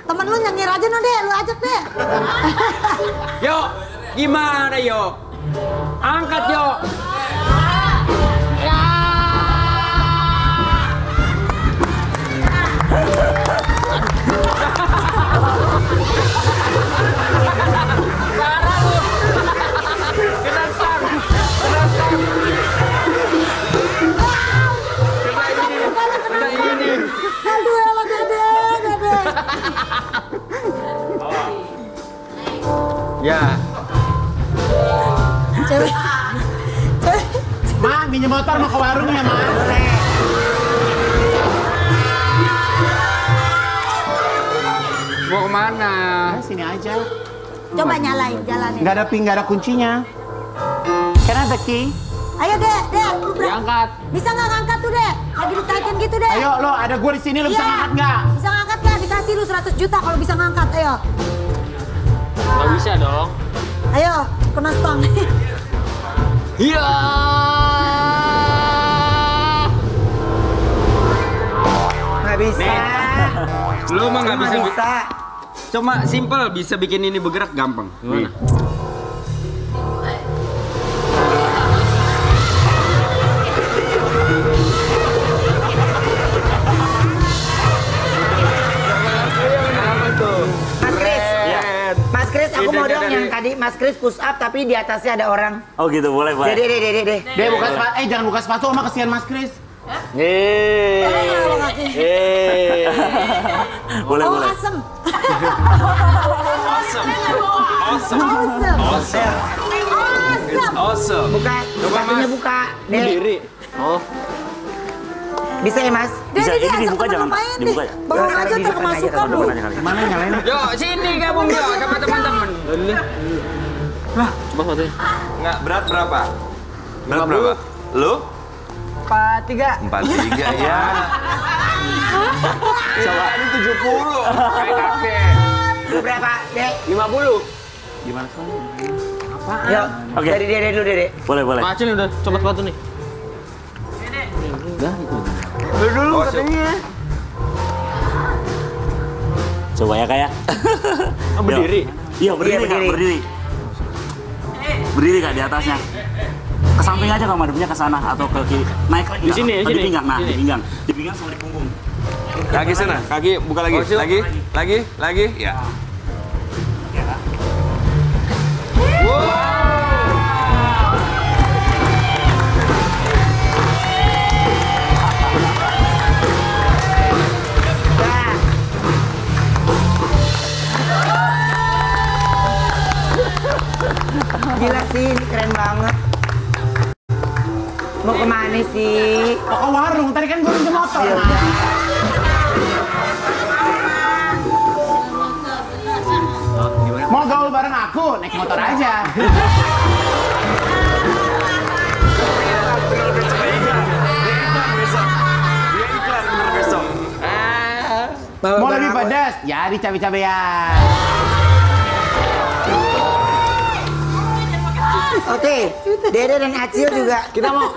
Temen lu nyengir aja no deh, lu ajak deh. Yuk, gimana yuk? Angkat yuk. Aduh, elah Dede. Ya, Cewek. Ma, minjem motor mau ke warung ya, Ma. mau kemana? Sini aja. Coba nyalain, jalanin. Nggak ada pin, nggak ada kuncinya. Can I have the key? Ayo deh, lu berangkat. Diangkat. Bisa nggak ngangkat tuh deh? Lagi ditaikin gitu deh. Ayo, lo ada gue di sini, lo bisa Iya. ngangkat nggak? Bisa ngangkat nggak? Dikasih lu 100 juta kalau bisa ngangkat, ayo. Nggak bisa dong. Ayo, kena stang. Iya. Nggak bisa. Lu mah nggak bisa. bisa. Cuma simple, bisa bikin ini bergerak gampang. Gimana? Mas Kris. Mas Kris, aku mau dong Dari- yang tadi Mas Kris push up tapi di atasnya ada orang. Oh gitu, boleh, boleh. Dede. Deh, buka sepatu. Jangan buka sepatu, Oma, kesian Mas Kris. Boleh, Oh, boleh. asem. Awesome. Buka, sepatunya buka. Dede. Berdiri. Oh. Bisa ya, Mas? Bisa, Dede, ini ajak dibuka temen jangan, lu main dibuka deh. ya? Bengong Ya, aja di depan aja, terkemasukan kalau lu. Depan aja kali. Mana nyalain? Yuk, sini gabung yuk sama teman-teman. Coba sepatunya. Nggak, berat berapa? Berat berapa? Lu? 43. 43 ya. Coba ini 70. Kayak kakek. Lu berapa, Dek? 50. Yuk, Oke. dari Dede dulu, Dede. Boleh, boleh. Pak Acil udah coba sepatu nih. Dulu katanya. Coba ya, Kak ya. Berdiri. Iya, berdiri, Iya, Kak, berdiri. berdiri. Berdiri, Kak, di atasnya. Ke samping aja, Kak, madepnya ke sana atau ke kiri. Naik lagi. Di Kak. sini, di Oh, sini. Di pinggang, nah, Sini. di pinggang. Di pinggang sama di punggung. Lagi sana, kaki buka lagi. Lagi. Ya. Gila sih, ini keren banget. Mau kemana sih? Mau ke warung, tadi kan gue pinjam motor. Ya Nah. Mau gaul bareng aku, naik motor aja. Mau lebih pedas? Ya, dicabe-cabean. Oke, Dede dan Acil juga. Kita mau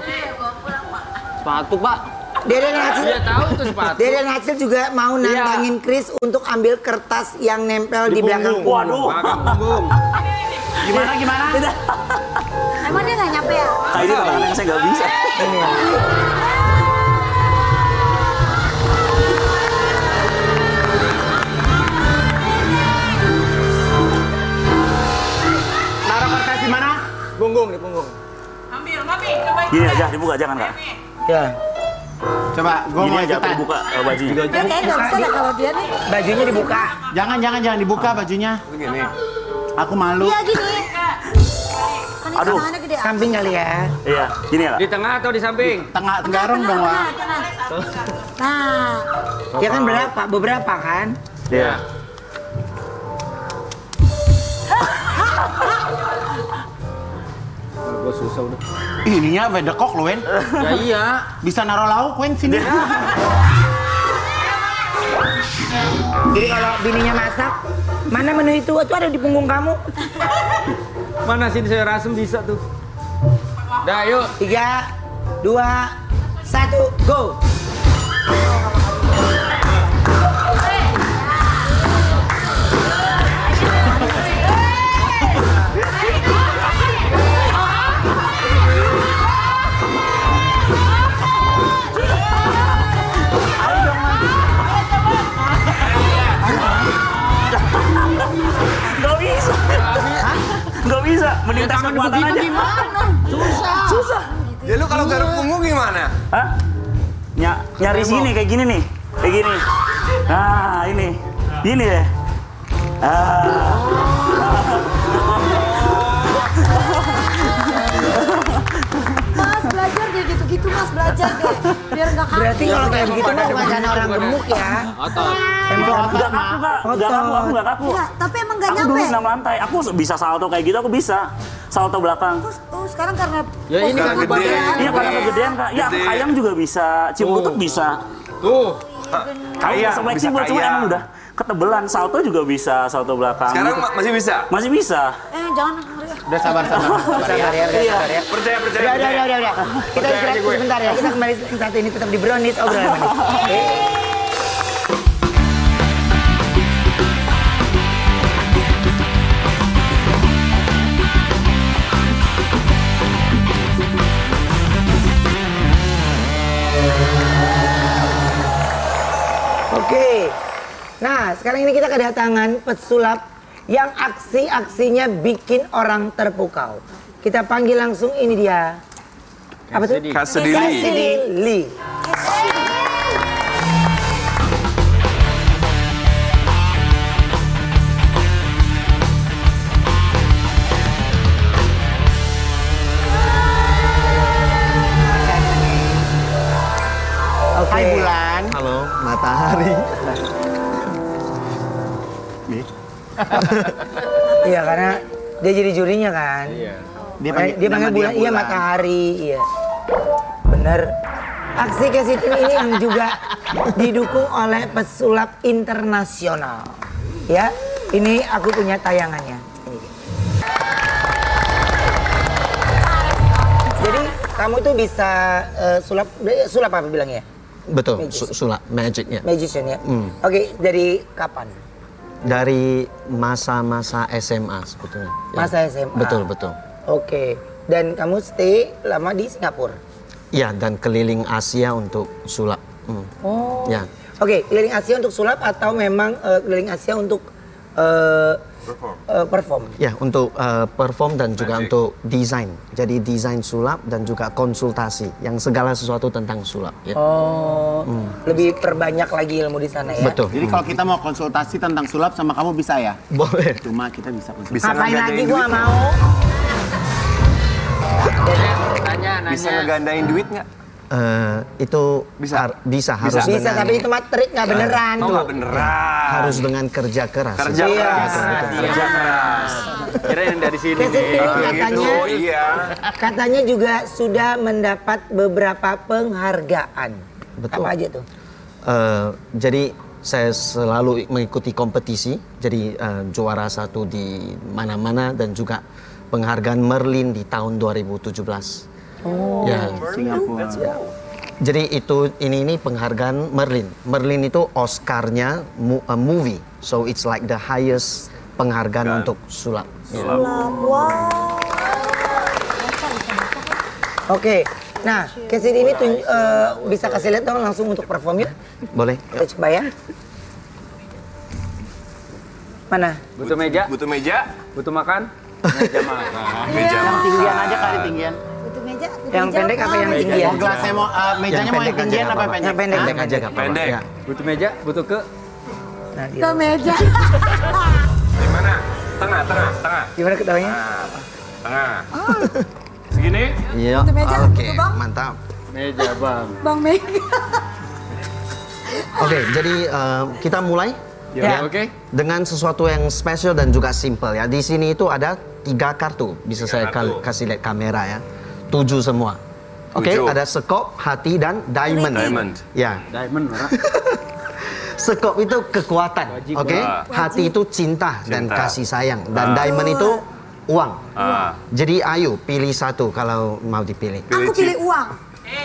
sepatu, Pak. Dede dan Acil. Dia tahu tuh sepatu. Dede dan Acil juga mau nantangin Chris untuk ambil kertas yang nempel di belakang punggung. Waduh. Belakang punggung. Gimana? Emang dia nggak nyampe ya? Kayak ini tangan yang saya nggak bisa. Ini ya. Naruh kertas di mana? Punggung, di punggung. Ambil, Mami, coba. Gini aja, dibuka jangan Kak. Ya. Coba, gue Gini mau aja, ikutan. dibuka bajunya. Dia kayaknya nggak bisa dah kalau dia nih. Bajunya dibuka. Jangan dibuka bajunya. Begini. Aku malu. Iya gini. Kan ini Aduh. tangannya gede. Samping kali ya. Iya, gini ya Kak. Di tengah atau di samping? Tengah garong dong, Wak. Tengah. Nah, Ya kan berapa? Beberapa kan? Iya. Gue susah udah. Ininya beda kok lu, Wen. Ya iya. Bisa naruh lauk, Wen, sini. Jadi kalau bininya masak, mana menu itu? Itu ada di punggung kamu. Mana sini sayur asem bisa tuh. Dah, yuk. 3, 2, 1, go! Nggak bisa. Mending tes kekuatan aja. Susah. Ya lu kalau garuk punggung gimana? Hah? Nyari sini kayak gini nih. Kayak gini. Nah, ini. Gini deh. Mas belajar deh gitu-gitu, Mas belajar deh. Biar nggak kaku. Berarti kalau kayak begitu mah bukan karena orang gemuk ya. Nggak kaku, Kak. Aku nggak kaku. Enggak, tapi emang nggak Aku dulu nyampe. 6 lantai. Aku bisa salto kayak gitu, aku bisa. Salto belakang. Terus sekarang karena Ya ini kan Gede. Iya, karena kegedean, Kak. Ya, Gede. kayang juga bisa. Ciputuk bisa. Tuh. Kayak Bisa fleksibel, cuma kayang. emang udah ketebelan. Salto juga bisa, salto belakang. Sekarang gitu. masih bisa? Masih bisa. jangan. Udah sabar. Sabar ya, sabar ya. Percaya. Udah. Kita istirahat sebentar ya. Kita kembali saat ini tetap di Brownies obrolan manis. Oke. Nah, sekarang ini kita kedatangan pesulap yang aksi-aksinya bikin orang terpukau. Kita panggil langsung ini dia. Apa tuh? Cassidy Lee. Cassidy Lee. Oke. Hai Bulan. Halo, matahari. Iya, karena dia jadi jurinya kan. Iya. Dia Dia panggil bulan, iya matahari, iya. Bener. Aksi Cassidy ini yang juga didukung oleh pesulap internasional. Ya, ini aku punya tayangannya. Ini dia. Jadi kamu tuh bisa sulap apa bilangnya? Betul, Magician. sulap, magicnya. Magician ya. Oke, dari kapan? Dari masa-masa SMA sebetulnya. Ya. Masa SMA. Betul. Oke. Dan kamu stay lama di Singapura? Ya, dan keliling Asia untuk sulap. Oh. Ya. Oke, keliling Asia untuk sulap atau memang keliling Asia untuk perform? Ya, untuk perform dan juga untuk desain. Jadi desain sulap dan juga konsultasi yang segala sesuatu tentang sulap. Ya. Oh, lebih perbanyak lagi ilmu di sana ya? Betul. Jadi kalau kita mau konsultasi tentang sulap sama kamu bisa ya? Boleh. Cuma kita bisa konsultasi. Bisa Ngapain lagi ngegandain gua duit nggak? mau? Nanya. Bisa ngegandain duit nggak? Itu Bisa. harus Bisa, dengan, tapi itu mah trik nggak beneran Oh tuh. nggak beneran. harus dengan kerja keras. Kerja Iya. keras. Kerja keras. Kira yang dari sini Kesit nih. ini Gitu, katanya, iya. katanya juga sudah mendapat beberapa penghargaan. Betul. Apa aja tuh? Jadi saya selalu mengikuti kompetisi, jadi juara 1 di mana-mana dan juga penghargaan Merlin di tahun 2017. Ya. Singapura. Jadi ini penghargaan Merlin. Merlin itu Oscar-nya movie, so it's like the highest penghargaan untuk sulap. Ya. Oke, nah Kesit ini bisa kasih lihat dong langsung untuk perform yuk. Boleh? Kita coba ya. Mana? Butuh meja, Butuh meja. butuh makan. Meja Yang makan. tinggian aja kali tinggian. Butuh meja. butuh Yang meja pendek apa yang meja. tinggi? Mau gelasnya mau mejanya mau yang pendek aja tinggian nggak apa yang apa-apa. pendek? Yang pendek. Pendek aja nggak apa-apa. Pendek. Ya. Butuh meja, butuh ke. Nah, Ke meja. Di mana? Tengah. gimana ketawanya? Tengah. Segini. Iya. Butuh meja, Oke, butuh bang. mantap. Meja, Bang. Bang Mega. Oke, jadi kita mulai Ya. Oke. dengan sesuatu yang spesial dan juga simple ya. Di sini itu ada 3 kartu, bisa saya kartu. kasih lihat kamera ya. 7 semua. Oke, 7. ada sekop, hati dan diamond. Diamond. Ya, Diamond, Ora. sekop itu kekuatan, Wajib. oke. Wah. Hati itu cinta dan Cinta. kasih sayang, dan diamond itu uang. Ah. Jadi ayo pilih satu kalau mau dipilih. Aku pilih uang. Iya,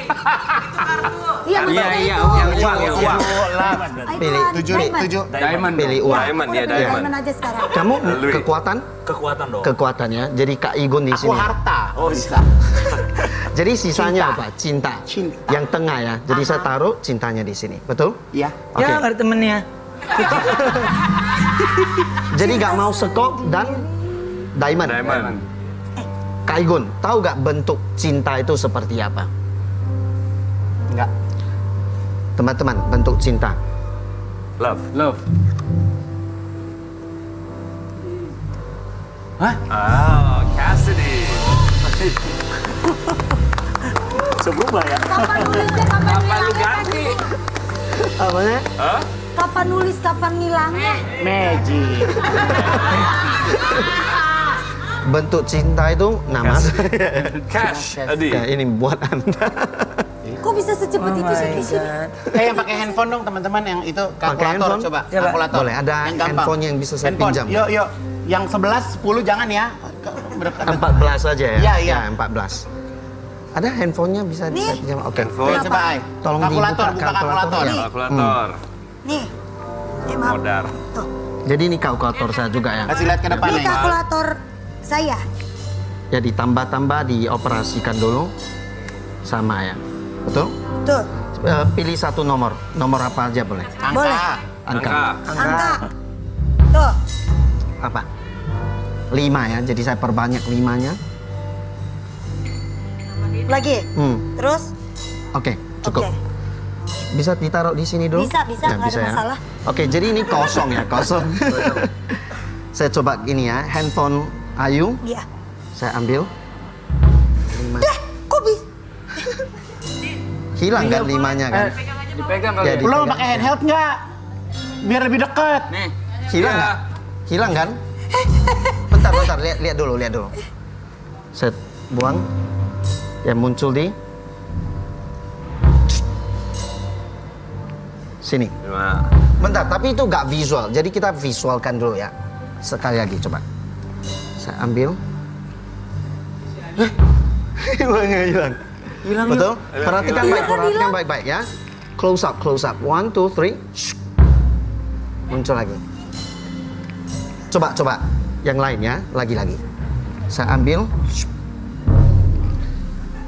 Iya, maksudnya itu. yang uang. Pilih. Tujuh. Diamond. Pilih uang. Diamond ya, Udah pilih diamond. diamond aja sekarang. Kamu Lui. kekuatan? Kekuatan dong. Kekuatan ya. Jadi Kak Igun di Aku sini. harta. Oh bisa. Jadi sisanya Cinta. apa? Cinta. Cinta. Yang tengah ya. Jadi saya taruh cintanya di sini. Betul? Iya. Oke. Ya, nggak ada temennya. Jadi nggak mau sekop dan diamond. Diamond. Kak Igun, tahu nggak bentuk cinta itu seperti apa? Enggak. Teman-teman, bentuk cinta. Love. Ah, Cassidy. Seberubah ya. Kapan nulisnya, kapan ngilangnya? ganti? Apanya? Hah? Kapan nulis, kapan ngilangnya? Magic. Bentuk cinta itu nama saya. Cash. Adi. Ya, ini buat Anda. Kok bisa secepat Oh itu sih? my Kisi? God. Yang pakai handphone dong teman-teman yang itu kalkulator handphone? coba. Coba. Kalkulator. Boleh, ada Yang gampang. handphone yang bisa saya Handphone. pinjam. Yuk. Yang 11, 10 jangan ya. 14 saja ya? Iya, iya. Ya, 14. Ada handphonenya bisa Nih. saya pinjam? Oke. Handphone. Coba Ay. Tolong Kalkulator, dibuka buka kalkulator. kalkulator. Kalkulator. Nih. Maaf. Modar. Tuh. Jadi ini kalkulator saya juga ya. Kasih lihat ke depan Ini nih. kalkulator saya. Ya ditambah-tambah, dioperasikan dulu. Sama ya. Betul? Tuh. Pilih satu nomor. Nomor apa aja boleh? Angka. Boleh. Angka. Angka. Tuh. Apa? 5 ya. Jadi saya perbanyak 5-nya. Lagi. Terus? Oke, cukup. Oke. Bisa ditaruh di sini dulu? Bisa, Ya, nggak ada masalah. Oke, jadi ini kosong ya, kosong. Saya coba gini ya, handphone Ayu, Iya. saya ambil. 5. Kok bisa? Hilang kan 5-nya kan? Dipegang kali Ya, ya. di- Lo mau pakai handheld nggak? Biar lebih deket. Nih. Hilang nggak? Hilang kan? Bentar, lihat dulu. Saya buang. Ya muncul di sini. 5. Bentar, tapi itu nggak visual. Jadi kita visualkan dulu ya. Sekali lagi coba. Saya ambil. Hilang. Betul? Perhatikan baik ya. Close up. 1, 2, 3. Muncul lagi. Coba. Yang lain ya, lagi. Saya ambil.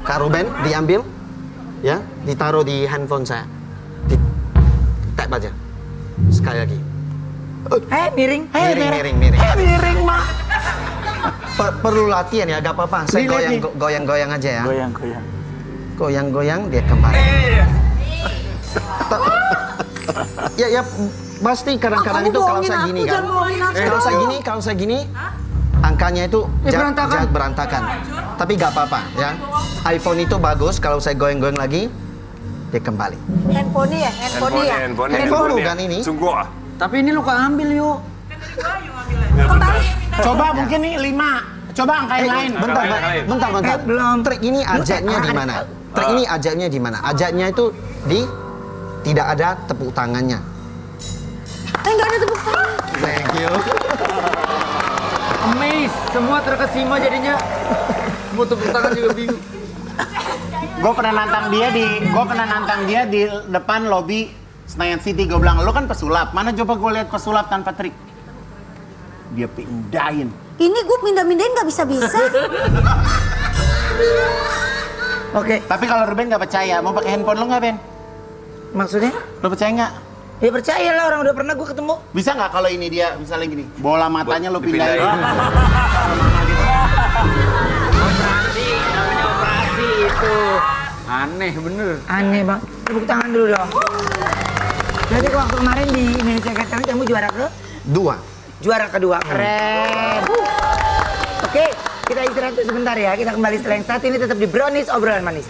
Kak Ruben diambil. Ya, ditaruh di handphone saya. tap aja. Sekali lagi. Miring. Miring, Mak. Perlu latihan ya, gak apa-apa. Saya goyang-goyang aja ya. Goyang-goyang, dia kembali. Ya, pasti kadang-kadang itu kalau saya gini kan. Kalau saya gini, angkanya itu jahat berantakan. Tapi gak apa-apa ya. iPhone itu bagus, kalau saya goyang-goyang lagi, dia kembali. Handphone ya? Handphone bukan ini. Sungguh. Tapi ini lu ambil yuk. Kembali. Coba mungkin nih 5. Coba angka yang lain. Bentar. Belum. Trik ini ajaknya di mana? Trik ini ajaknya di mana? Ajaknya itu tidak ada tepuk tangannya. Enggak ada tepuk tangan. Thank you. Amazed, semua terkesima jadinya. Mau tepuk tangan juga bingung. Gue pernah nantang dia di depan lobi Senayan City. Gue bilang, lo kan pesulap. Mana coba gue lihat pesulap tanpa trik? Dia pindahin. Ini gue pindah-pindahin nggak bisa-bisa. Oke. Tapi kalau Ruben nggak percaya, mau pakai handphone lo nggak, Ben? Maksudnya? Lo percaya nggak? Ya percaya lah, orang udah pernah gue ketemu. Bisa nggak kalau ini dia misalnya gini, bola matanya lo pindahin? Operasi, namanya operasi itu. Aneh bener. Aneh bang. Tepuk tangan dulu dong. Jadi waktu kemarin di Indonesia Got Talent kamu juara ke? 2. Juara kedua. Keren. Oke, kita istirahat sebentar ya. Kita kembali setelah yang satu ini tetap di Brownies Obrolan Manis.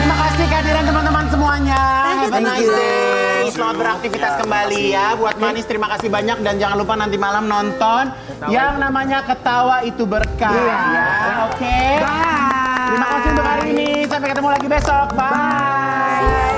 Terima kasih kehadiran teman-teman semuanya. Have a nice day. Selamat beraktivitas kembali ya. Buat Manis terima kasih banyak dan jangan lupa nanti malam nonton yang namanya Ketawa Itu Berkah. Ya, oke. Terima kasih untuk hari ini. Sampai ketemu lagi besok. Bye.